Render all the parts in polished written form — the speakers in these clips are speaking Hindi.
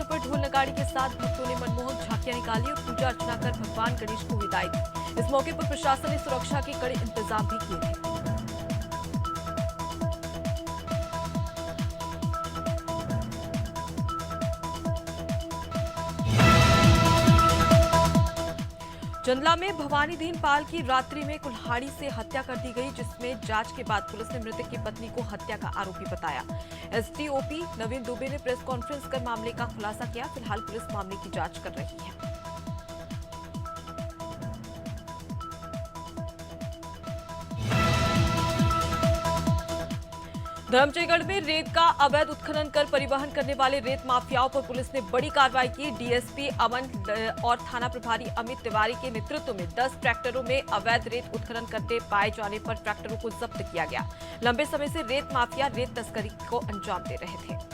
पर ढोल नगाड़ी के साथ भक्तों ने मनमोहक झांकियां निकाली और पूजा अर्चना कर भगवान गणेश को विदाई दी। इस मौके पर प्रशासन ने सुरक्षा के कड़े इंतजाम भी किए थे। चंदला में भवानी दीन पाल की रात्रि में कुल्हाड़ी से हत्या कर दी गई, जिसमें जांच के बाद पुलिस ने मृतक की पत्नी को हत्या का आरोपी बताया। एसडीओपी नवीन दुबे ने प्रेस कॉन्फ्रेंस कर मामले का खुलासा किया। फिलहाल पुलिस मामले की जांच कर रही है। धर्मजयगढ़ में रेत का अवैध उत्खनन कर परिवहन करने वाले रेत माफियाओं पर पुलिस ने बड़ी कार्रवाई की। डीएसपी अमन और थाना प्रभारी अमित तिवारी के नेतृत्व में 10 ट्रैक्टरों में अवैध रेत उत्खनन करते पाए जाने पर ट्रैक्टरों को जब्त किया गया। लंबे समय से रेत माफिया रेत तस्करी को अंजाम दे रहे थे।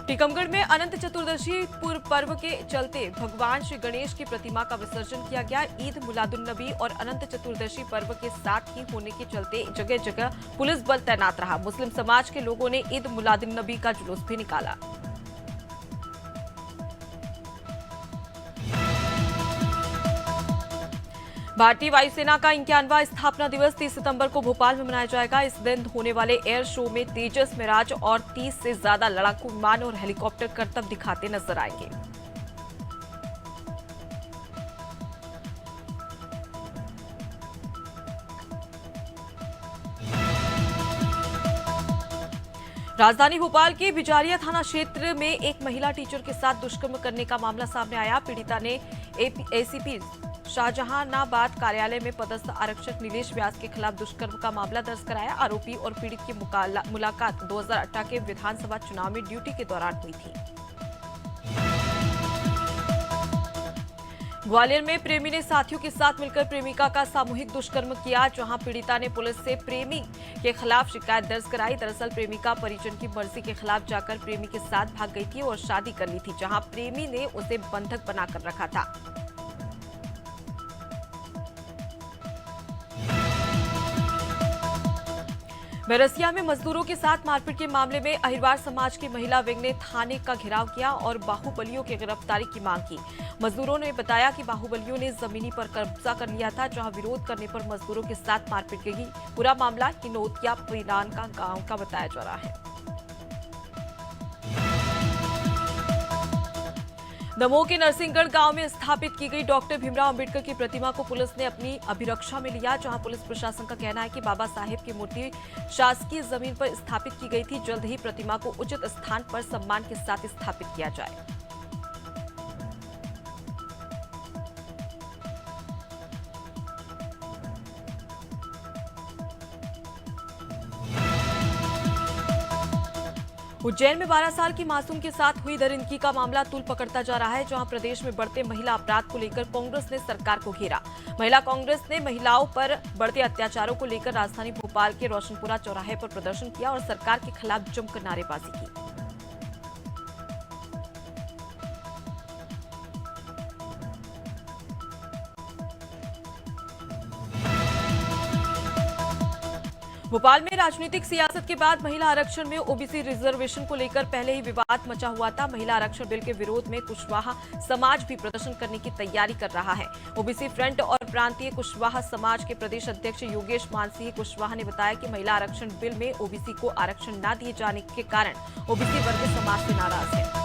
टीकमगढ़ में अनंत चतुर्दशी पूर्व पर्व के चलते भगवान श्री गणेश की प्रतिमा का विसर्जन किया गया। ईद मुलादुन्नबी और अनंत चतुर्दशी पर्व के साथ ही होने के चलते जगह जगह पुलिस बल तैनात रहा। मुस्लिम समाज के लोगों ने ईद मुलादुन्नबी का जुलूस भी निकाला। भारतीय वायुसेना का 91वां स्थापना दिवस 30 सितंबर को भोपाल में मनाया जाएगा। इस दिन होने वाले एयर शो में तेजस, मिराज और 30 से ज्यादा लड़ाकू विमान और हेलीकॉप्टर करतब दिखाते नजर आएंगे। राजधानी भोपाल के बिजारिया थाना क्षेत्र में एक महिला टीचर के साथ दुष्कर्म करने का मामला सामने आया। पीड़िता ने एसीपी शाहजहानाबाद कार्यालय में पदस्थ आरक्षक नीलेश व्यास के खिलाफ दुष्कर्म का मामला दर्ज कराया। आरोपी और पीड़ित की मुलाकात 2018 के विधानसभा चुनाव में ड्यूटी के दौरान हुई थी। ग्वालियर में प्रेमी ने साथियों के साथ मिलकर प्रेमिका का सामूहिक दुष्कर्म किया, जहां पीड़िता ने पुलिस से प्रेमी के खिलाफ शिकायत दर्ज कराई। दरअसल प्रेमिका परिजन की मर्जी के खिलाफ जाकर प्रेमी के साथ भाग गई थी और शादी कर ली थी, जहां प्रेमी ने उसे बंधक बनाकर रखा था। बैरसिया में मजदूरों के साथ मारपीट के मामले में अहिरवार समाज की महिला विंग ने थाने का घेराव किया और बाहुबलियों की गिरफ्तारी की मांग की। मजदूरों ने बताया कि बाहुबलियों ने जमीनी पर कब्जा कर लिया था, जहां विरोध करने पर मजदूरों के साथ मारपीट की गई। पूरा मामला किनोतिया पीरान का गांव का बताया जा रहा है। दमोह के नरसिंहगढ़ गांव में स्थापित की गई डॉक्टर भीमराव अंबेडकर की प्रतिमा को पुलिस ने अपनी अभिरक्षा में लिया, जहां पुलिस प्रशासन का कहना है कि बाबा साहेब की मूर्ति शासकीय जमीन पर स्थापित की गई थी। जल्द ही प्रतिमा को उचित स्थान पर सम्मान के साथ स्थापित किया जाए। उज्जैन में 12 साल की मासूम के साथ हुई दरिंदगी का मामला तूल पकड़ता जा रहा है, जहां प्रदेश में बढ़ते महिला अपराध को लेकर कांग्रेस ने सरकार को घेरा। महिला कांग्रेस ने महिलाओं पर बढ़ते अत्याचारों को लेकर राजधानी भोपाल के रोशनपुरा चौराहे पर प्रदर्शन किया और सरकार के खिलाफ जमकर नारेबाजी की। भोपाल में राजनीतिक सियासत के बाद महिला आरक्षण में ओबीसी रिजर्वेशन को लेकर पहले ही विवाद मचा हुआ था। महिला आरक्षण बिल के विरोध में कुशवाहा समाज भी प्रदर्शन करने की तैयारी कर रहा है। ओबीसी फ्रंट और प्रांतीय कुशवाहा समाज के प्रदेश अध्यक्ष योगेश मानसिंह कुशवाहा ने बताया कि महिला आरक्षण बिल में ओबीसी को आरक्षण न दिए जाने के कारण ओबीसी वर्ग समाज से नाराज है।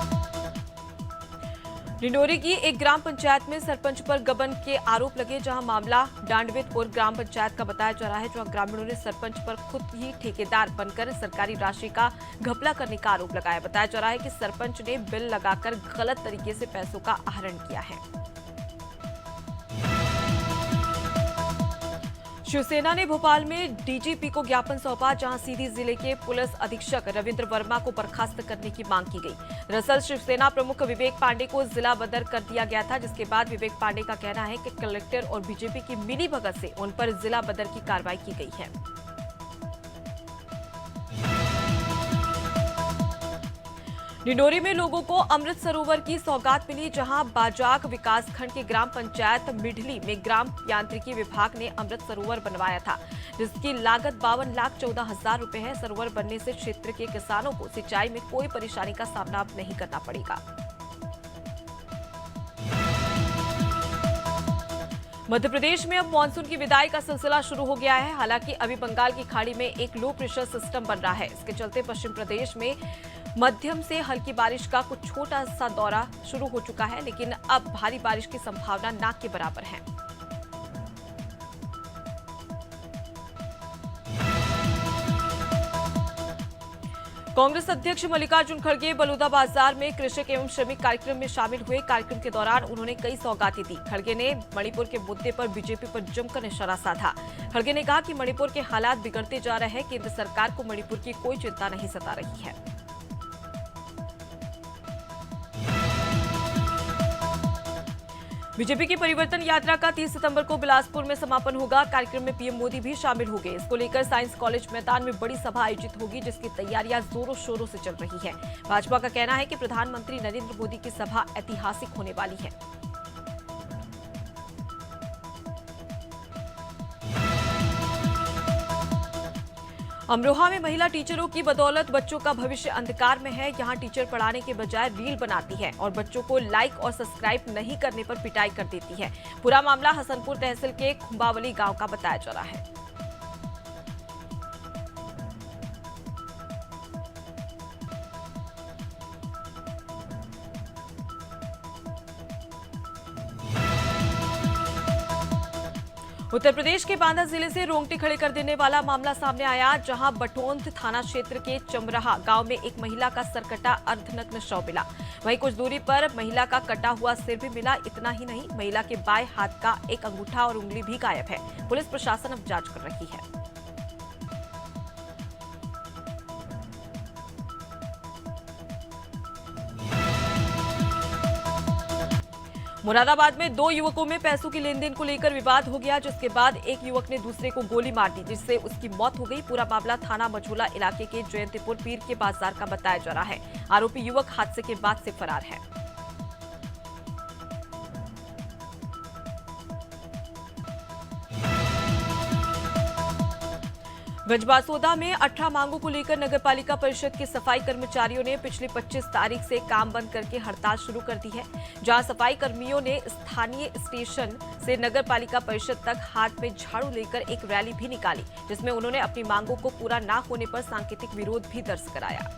डिंडोरी की एक ग्राम पंचायत में सरपंच पर गबन के आरोप लगे, जहां मामला डांडवितपुर ग्राम पंचायत का बताया जा रहा है, जहां ग्रामीणों ने सरपंच पर खुद ही ठेकेदार बनकर सरकारी राशि का घपला करने का आरोप लगाया। बताया जा रहा है कि सरपंच ने बिल लगाकर गलत तरीके से पैसों का आहरण किया है। शिवसेना ने भोपाल में डीजीपी को ज्ञापन सौंपा, जहां सीधी जिले के पुलिस अधीक्षक रविंद्र वर्मा को बर्खास्त करने की मांग की गई। दरअसल शिवसेना प्रमुख विवेक पांडे को जिला बदर कर दिया गया था, जिसके बाद विवेक पांडे का कहना है कि कलेक्टर और बीजेपी की मिलीभगत से उन पर जिला बदर की कार्रवाई की गई है। डिंडोरी में लोगों को अमृत सरोवर की सौगात मिली, जहां बाजाग विकासखंड के ग्राम पंचायत मिढली में ग्राम यांत्रिकी विभाग ने अमृत सरोवर बनवाया था, जिसकी लागत 52,14,000 रुपए है। सरोवर बनने से क्षेत्र के किसानों को सिंचाई में कोई परेशानी का सामना अब नहीं करना पड़ेगा। मध्य प्रदेश में अब मानसून की विदाई का सिलसिला शुरू हो गया है। हालांकि अभी बंगाल की खाड़ी में एक लो प्रेशर सिस्टम बन रहा है। इसके चलते पश्चिम प्रदेश में मध्यम से हल्की बारिश का कुछ छोटा सा दौरा शुरू हो चुका है, लेकिन अब भारी बारिश की संभावना ना के बराबर है। कांग्रेस अध्यक्ष मल्लिकार्जुन खड़गे बलौदाबाजार में कृषक एवं श्रमिक कार्यक्रम में शामिल हुए। कार्यक्रम के दौरान उन्होंने कई सौगातें दी। खड़गे ने मणिपुर के मुद्दे पर बीजेपी पर जमकर निशाना साधा। खड़गे ने कहा कि मणिपुर के हालात बिगड़ते जा रहे हैं। केंद्र सरकार को मणिपुर की कोई चिंता नहीं सता रही है। बीजेपी की परिवर्तन यात्रा का 30 सितंबर को बिलासपुर में समापन होगा। कार्यक्रम में पीएम मोदी भी शामिल होंगे। इसको लेकर साइंस कॉलेज मैदान में बड़ी सभा आयोजित होगी, जिसकी तैयारियां जोरों शोरों से चल रही है। भाजपा का कहना है कि प्रधानमंत्री नरेंद्र मोदी की सभा ऐतिहासिक होने वाली है। अमरोहा में महिला टीचरों की बदौलत बच्चों का भविष्य अंधकार में है। यहां टीचर पढ़ाने के बजाय रील बनाती है और बच्चों को लाइक और सब्सक्राइब नहीं करने पर पिटाई कर देती है। पूरा मामला हसनपुर तहसील के खुंबावली गांव का बताया जा रहा है। उत्तर प्रदेश के बांदा जिले से रोंगटे खड़े कर देने वाला मामला सामने आया, जहां बटोंत थाना क्षेत्र के चमराहा गांव में एक महिला का सरकटा अर्धनग्न शव मिला। वहीं कुछ दूरी पर महिला का कटा हुआ सिर भी मिला। इतना ही नहीं, महिला के बाएं हाथ का एक अंगूठा और उंगली भी गायब है। पुलिस प्रशासन अब जांच कर रही है। मुरादाबाद में दो युवकों में पैसों की लेन देन को लेकर विवाद हो गया, जिसके बाद एक युवक ने दूसरे को गोली मार दी, जिससे उसकी मौत हो गई। पूरा मामला थाना मझोला इलाके के जयंतीपुर पीर के बाजार का बताया जा रहा है। आरोपी युवक हादसे के बाद से फरार है। गंजबासौदा में 18 मांगों को लेकर नगरपालिका परिषद के सफाई कर्मचारियों ने पिछली 25 तारीख से काम बंद करके हड़ताल शुरू कर दी है, जहां सफाई कर्मियों ने स्थानीय स्टेशन से नगरपालिका परिषद तक हाथ में झाड़ू लेकर एक रैली भी निकाली, जिसमें उन्होंने अपनी मांगों को पूरा न होने पर सांकेतिक विरोध भी दर्ज कराया।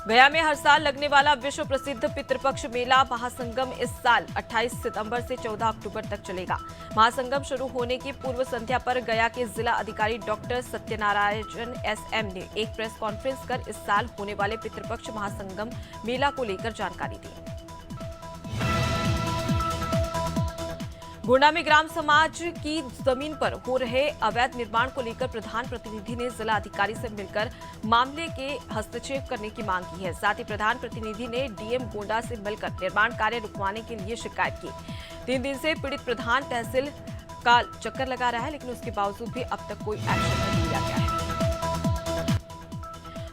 गया में हर साल लगने वाला विश्व प्रसिद्ध पितृपक्ष मेला महासंगम इस साल 28 सितंबर से 14 अक्टूबर तक चलेगा। महासंगम शुरू होने की पूर्व संध्या पर गया के जिला अधिकारी डॉक्टर सत्यनारायण एसएम ने एक प्रेस कॉन्फ्रेंस कर इस साल होने वाले पितृपक्ष महासंगम मेला को लेकर जानकारी दी। गोंडा में ग्राम समाज की जमीन पर हो रहे अवैध निर्माण को लेकर प्रधान प्रतिनिधि ने जिला अधिकारी से मिलकर मामले के हस्तक्षेप करने की मांग की है। साथ ही प्रधान प्रतिनिधि ने डीएम गोंडा से मिलकर निर्माण कार्य रुकवाने के लिए शिकायत की। 3 दिन से पीड़ित प्रधान तहसील का चक्कर लगा रहा है, लेकिन उसके बावजूद भी अब तक कोई एक्शन नहीं लिया गया है।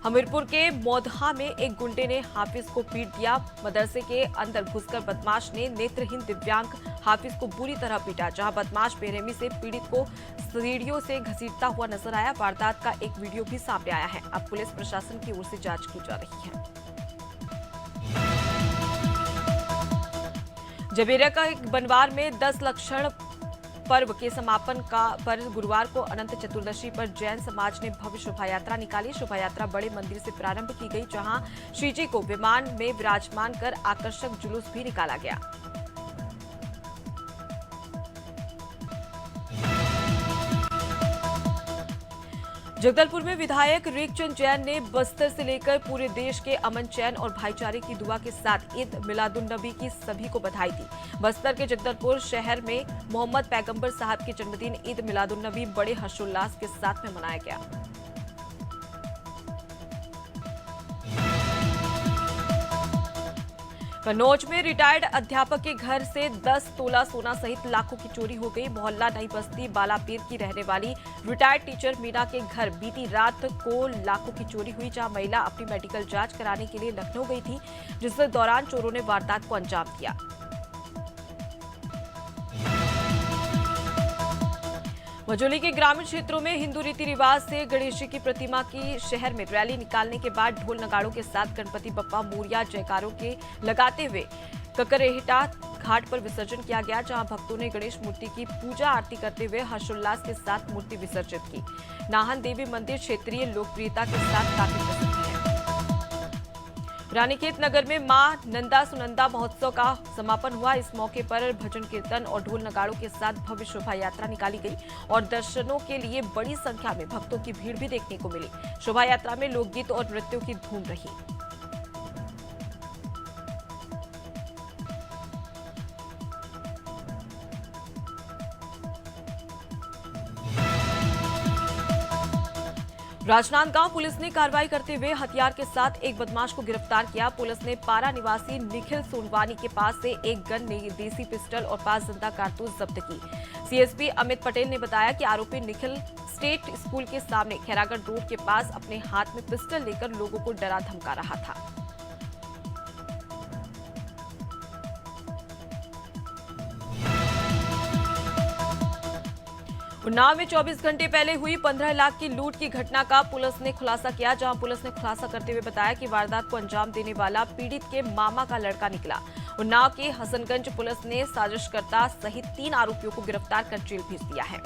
हमीरपुर के मौदहा में एक गुंडे ने हाफिज को पीट दिया। मदरसे के अंदर घुसकर बदमाश ने नेत्रहीन दिव्यांग हाफिज को बुरी तरह पीटा, जहां बदमाश बेरहमी से पीड़ित को सीढ़ियों से घसीटता हुआ नजर आया। वारदात का एक वीडियो भी सामने आया है। अब पुलिस प्रशासन की ओर से जांच की जा रही है। जबेरा का एक बनवार में 10 लक्षण पर्व के समापन पर गुरुवार को अनंत चतुर्दशी पर जैन समाज ने भव्य शोभा यात्रा निकाली। शोभा यात्रा बड़े मंदिर से प्रारंभ की गई, जहां श्रीजी को विमान में विराजमान कर आकर्षक जुलूस भी निकाला गया। जगदलपुर में विधायक रेखचंद जैन ने बस्तर से लेकर पूरे देश के अमन चैन और भाईचारे की दुआ के साथ ईद मिलादुन्नबी की सभी को बधाई दी। बस्तर के जगदलपुर शहर में मोहम्मद पैगंबर साहब के जन्मदिन ईद मिलादुन्नबी बड़े हर्षोल्लास के साथ में मनाया गया। कन्नौज में रिटायर्ड अध्यापक के घर से 10 तोला सोना सहित लाखों की चोरी हो गई। मोहल्ला नई बस्ती बालापीर की रहने वाली रिटायर्ड टीचर मीना के घर बीती रात को लाखों की चोरी हुई, जहां महिला अपनी मेडिकल जांच कराने के लिए लखनऊ गई थी, जिस दौरान चोरों ने वारदात को अंजाम दिया। मझौली के ग्रामीण क्षेत्रों में हिंदू रीति रिवाज से गणेश जी की प्रतिमा की शहर में रैली निकालने के बाद ढोल नगाड़ों के साथ गणपति बप्पा मोरिया जयकारों के लगाते हुए ककरेहटा घाट पर विसर्जन किया गया, जहां भक्तों ने गणेश मूर्ति की पूजा आरती करते हुए हर्षोल्लास के साथ मूर्ति विसर्जित की। नाहन देवी मंदिर क्षेत्रीय लोकप्रियता के साथ काफी प्रसिद्ध है। रानीखेत नगर में मां नंदा सुनंदा महोत्सव का समापन हुआ। इस मौके पर भजन कीर्तन और ढोल नगाड़ों के साथ भव्य शोभा यात्रा निकाली गई और दर्शनों के लिए बड़ी संख्या में भक्तों की भीड़ भी देखने को मिली। शोभा यात्रा में लोकगीत और नृत्यों की धूम रही। राजनांदगांव पुलिस ने कार्रवाई करते हुए हथियार के साथ एक बदमाश को गिरफ्तार किया। पुलिस ने पारा निवासी निखिल सोनवानी के पास से एक गन, देसी पिस्टल और 5 जिंदा कारतूस जब्त की। सीएसपी अमित पटेल ने बताया कि आरोपी निखिल स्टेट स्कूल के सामने खैरागढ़ रोड के पास अपने हाथ में पिस्टल लेकर लोगों को डरा धमका रहा था। उन्नाव में 24 घंटे पहले हुई 15 लाख की लूट की घटना का पुलिस ने खुलासा किया, जहां पुलिस ने खुलासा करते हुए बताया कि वारदात को अंजाम देने वाला पीड़ित के मामा का लड़का निकला। उन्नाव के हसनगंज पुलिस ने साजिशकर्ता सहित 3 आरोपियों को गिरफ्तार कर जेल भेज दिया है।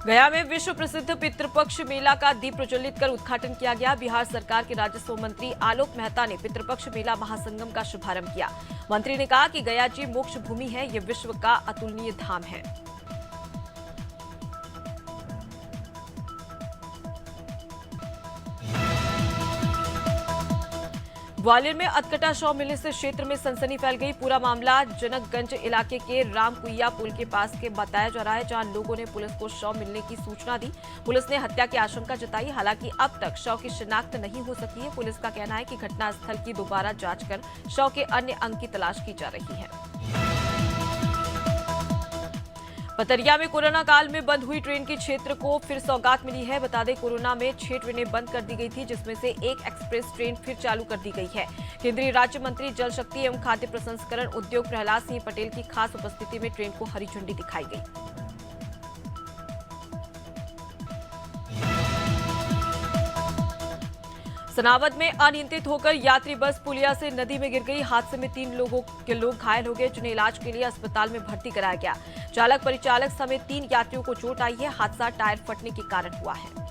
गया में विश्व प्रसिद्ध पितृपक्ष मेला का दीप प्रज्वलित कर उद्घाटन किया गया। बिहार सरकार के राजस्व मंत्री आलोक मेहता ने पितृपक्ष मेला महासंगम का शुभारंभ किया। मंत्री ने कहा कि गया जी मोक्ष भूमि है, ये विश्व का अतुलनीय धाम है। ग्वालियर में अतकटा शव मिलने से क्षेत्र में सनसनी फैल गई। पूरा मामला जनकगंज इलाके के रामकुइया पुल के पास के बताया जा रहा है, जहां लोगों ने पुलिस को शव मिलने की सूचना दी। पुलिस ने हत्या की आशंका जताई, हालांकि अब तक शव की शिनाख्त नहीं हो सकी है। पुलिस का कहना है कि घटनास्थल की दोबारा जांच कर शव के अन्य अंग की तलाश की जा रही है। पतरिया में कोरोना काल में बंद हुई ट्रेन की क्षेत्र को फिर सौगात मिली है। बता दें, कोरोना में 6 ट्रेनें बंद कर दी गई थी, जिसमें से एक एक्सप्रेस ट्रेन फिर चालू कर दी गई है। केंद्रीय राज्य मंत्री जल शक्ति एवं खाद्य प्रसंस्करण उद्योग प्रहलाद सिंह पटेल की खास उपस्थिति में ट्रेन को हरी झंडी दिखाई गई। सनावद में अनियंत्रित होकर यात्री बस पुलिया से नदी में गिर गई। हादसे में 3 लोग घायल हो गए, जिन्हें इलाज के लिए अस्पताल में भर्ती कराया गया। चालक परिचालक समेत 3 यात्रियों को चोट आई है। हादसा टायर फटने के कारण हुआ है।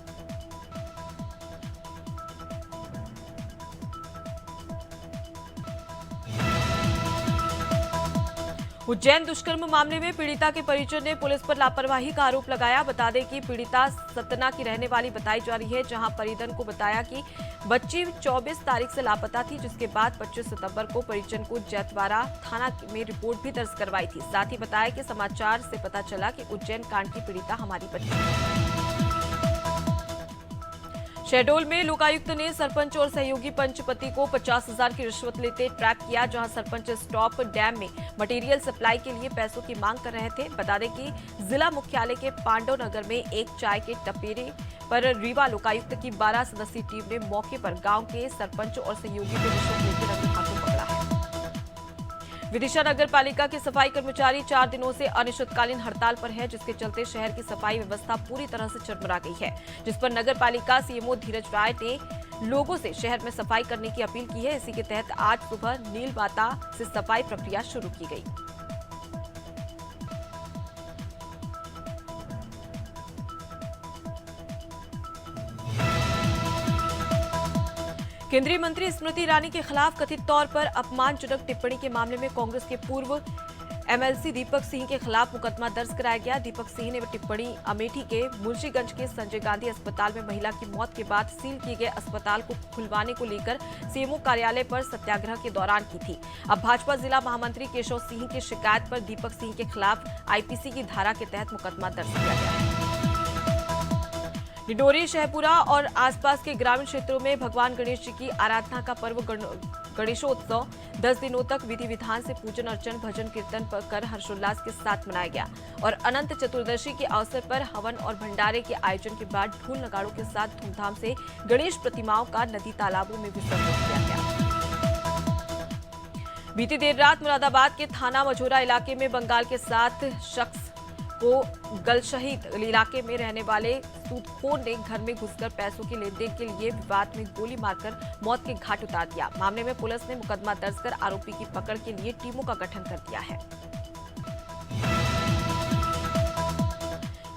उज्जैन दुष्कर्म मामले में पीड़िता के परिजन ने पुलिस पर लापरवाही का आरोप लगाया। बता दें कि पीड़िता सतना की रहने वाली बताई जा रही है, जहां परिजन को बताया कि बच्ची 24 तारीख से लापता थी, जिसके बाद 25 सितंबर को परिजन को जैतवाड़ा थाना में रिपोर्ट भी दर्ज करवाई थी। साथ ही बताया कि समाचार से पता चला कि उज्जैन कांड की पीड़िता हमारी बच्ची है। शहडोल में लोकायुक्त ने सरपंच और सहयोगी पंचपति को 50,000 की रिश्वत लेते ट्रैप किया, जहां सरपंच स्टॉप डैम में मटेरियल सप्लाई के लिए पैसों की मांग कर रहे थे। बता दें कि जिला मुख्यालय के पांडव नगर में एक चाय के टपेरे पर रीवा लोकायुक्त की 12 सदस्यीय टीम ने मौके पर गांव के सरपंच और सहयोगी को रिश्वत लेते रंगे हाथों पकड़ा है। विदिशा नगर पालिका के सफाई कर्मचारी 4 दिनों से अनिश्चितकालीन हड़ताल पर है, जिसके चलते शहर की सफाई व्यवस्था पूरी तरह से चरमरा गई है, जिस पर नगर पालिका सीएमओ धीरज राय ने लोगों से शहर में सफाई करने की अपील की है। इसी के तहत आज सुबह नीलबाता से सफाई प्रक्रिया शुरू की गई। केंद्रीय मंत्री स्मृति ईरानी के खिलाफ कथित तौर पर अपमानजनक टिप्पणी के मामले में कांग्रेस के पूर्व एमएलसी दीपक सिंह के खिलाफ मुकदमा दर्ज कराया गया। दीपक सिंह ने टिप्पणी अमेठी के मुंशीगंज के संजय गांधी अस्पताल में महिला की मौत के बाद सील किए गए अस्पताल को खुलवाने को लेकर सीएमओ कार्यालय पर सत्याग्रह के दौरान की थी। अब भाजपा जिला महामंत्री केशव सिंह की शिकायत पर दीपक सिंह के खिलाफ आईपीसी की धारा के तहत मुकदमा दर्ज किया गया है। डिडोरी, शहपुरा और आसपास के ग्रामीण क्षेत्रों में भगवान गणेश जी की आराधना का पर्व गणेशोत्सव 10 दिनों तक विधि विधान से पूजन अर्चन, भजन कीर्तन कर हर्षोल्लास के साथ मनाया गया और अनंत चतुर्दशी के अवसर पर हवन और भंडारे के आयोजन के बाद ढोल नगाड़ों के साथ धूमधाम से गणेश प्रतिमाओं का नदी तालाबों में विसर्जन किया गया। बीती देर रात मुरादाबाद के थाना मझौरा इलाके में बंगाल के 7 शख्स को गलशहीद इलाके में रहने वाले सूदखोर ने घर में घुसकर पैसों के लेन देन के लिए विवाद में गोली मारकर मौत के घाट उतार दिया। मामले में पुलिस ने मुकदमा दर्ज कर आरोपी की पकड़ के लिए टीमों का गठन कर दिया है।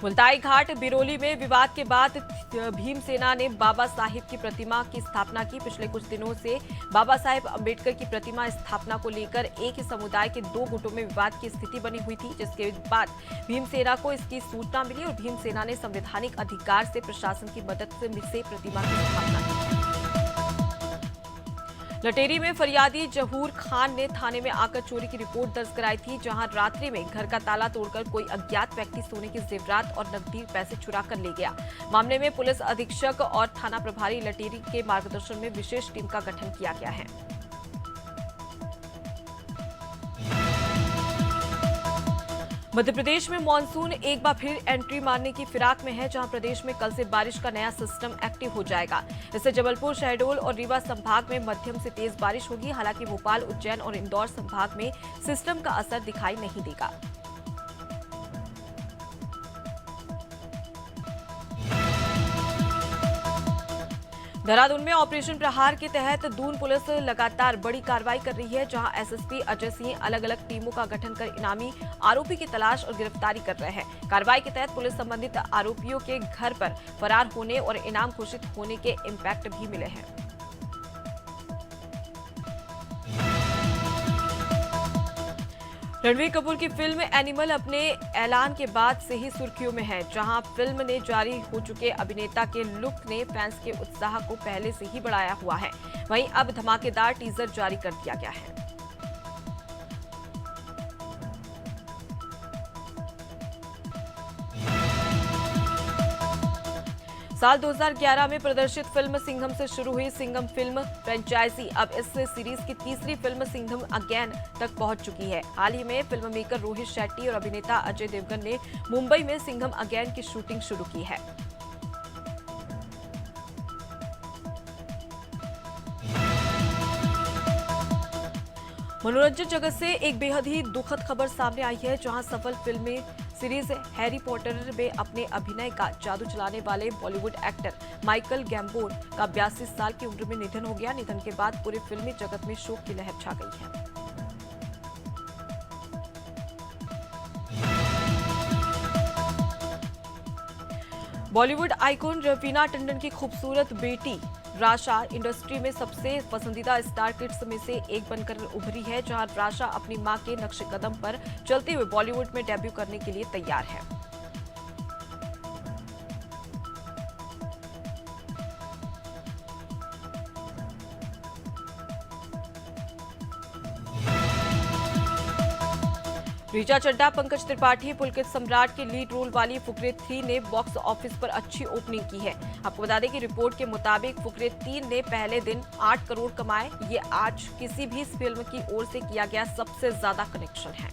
मुल्ताई घाट बिरोली में विवाद के बाद भीमसेना ने बाबा साहिब की प्रतिमा की स्थापना की। पिछले कुछ दिनों से बाबा साहेब अंबेडकर की प्रतिमा स्थापना को लेकर एक ही समुदाय के 2 गुटों में विवाद की स्थिति बनी हुई थी, जिसके बाद भीमसेना को इसकी सूचना मिली और भीमसेना ने संवैधानिक अधिकार से प्रशासन की मदद से प्रतिमा की स्थापना की। लटेरी में फरियादी जहूर खान ने थाने में आकर चोरी की रिपोर्ट दर्ज कराई थी, जहां रात्रि में घर का ताला तोड़कर कोई अज्ञात व्यक्ति सोने की जेवरात और नकदी पैसे चुरा कर ले गया। मामले में पुलिस अधीक्षक और थाना प्रभारी लटेरी के मार्गदर्शन में विशेष टीम का गठन किया गया है। मध्य प्रदेश में मानसून एक बार फिर एंट्री मारने की फिराक में है, जहां प्रदेश में कल से बारिश का नया सिस्टम एक्टिव हो जाएगा। इससे जबलपुर, शहडोल और रीवा संभाग में मध्यम से तेज बारिश होगी। हालांकि भोपाल, उज्जैन और इंदौर संभाग में सिस्टम का असर दिखाई नहीं देगा। देहरादून में ऑपरेशन प्रहार के तहत दून पुलिस लगातार बड़ी कार्रवाई कर रही है, जहां एसएसपी अजय सिंह अलग अलग टीमों का गठन कर इनामी आरोपी की तलाश और गिरफ्तारी कर रहे हैं। कार्रवाई के तहत पुलिस संबंधित आरोपियों के घर पर फरार होने और इनाम घोषित होने के इम्पैक्ट भी मिले हैं। रणबीर कपूर की फिल्म एनिमल अपने ऐलान के बाद से ही सुर्खियों में है, जहां फिल्म ने जारी हो चुके अभिनेता के लुक ने फैंस के उत्साह को पहले से ही बढ़ाया हुआ है। वहीं अब धमाकेदार टीजर जारी कर दिया गया है। साल 2011 में प्रदर्शित फिल्म सिंघम से शुरू हुई सिंघम फिल्म फ्रेंचाइजी अब इस सीरीज की तीसरी फिल्म सिंघम अगेन तक पहुंच चुकी है। हाल ही में फिल्म मेकर रोहित शेट्टी और अभिनेता अजय देवगन ने मुंबई में सिंघम अगेन की शूटिंग शुरू की है। मनोरंजन जगत से एक बेहद ही दुखद खबर सामने आई है, जहां सफल फिल्मी सीरीज हैरी पॉटर में अपने अभिनय का जादू चलाने वाले बॉलीवुड एक्टर माइकल गैम्बोन का 82 साल की उम्र में निधन हो गया। निधन के बाद पूरे फिल्मी जगत में शोक की लहर छा गई है। बॉलीवुड आइकॉन रवीना टंडन की खूबसूरत बेटी राशा इंडस्ट्री में सबसे पसंदीदा स्टार किड्स में से एक बनकर उभरी है, जहां राशा अपनी मां के नक्शे कदम पर चलते हुए बॉलीवुड में डेब्यू करने के लिए तैयार है। ऋचा चड्ढा, पंकज त्रिपाठी, पुलकित सम्राट के लीड रोल वाली फुकरे 3 ने बॉक्स ऑफिस पर अच्छी ओपनिंग की है। आपको बता दें कि रिपोर्ट के मुताबिक फुकरे 3 ने पहले दिन 8 करोड़ कमाए। ये आज किसी भी फिल्म की ओर से किया गया सबसे ज्यादा कलेक्शन है।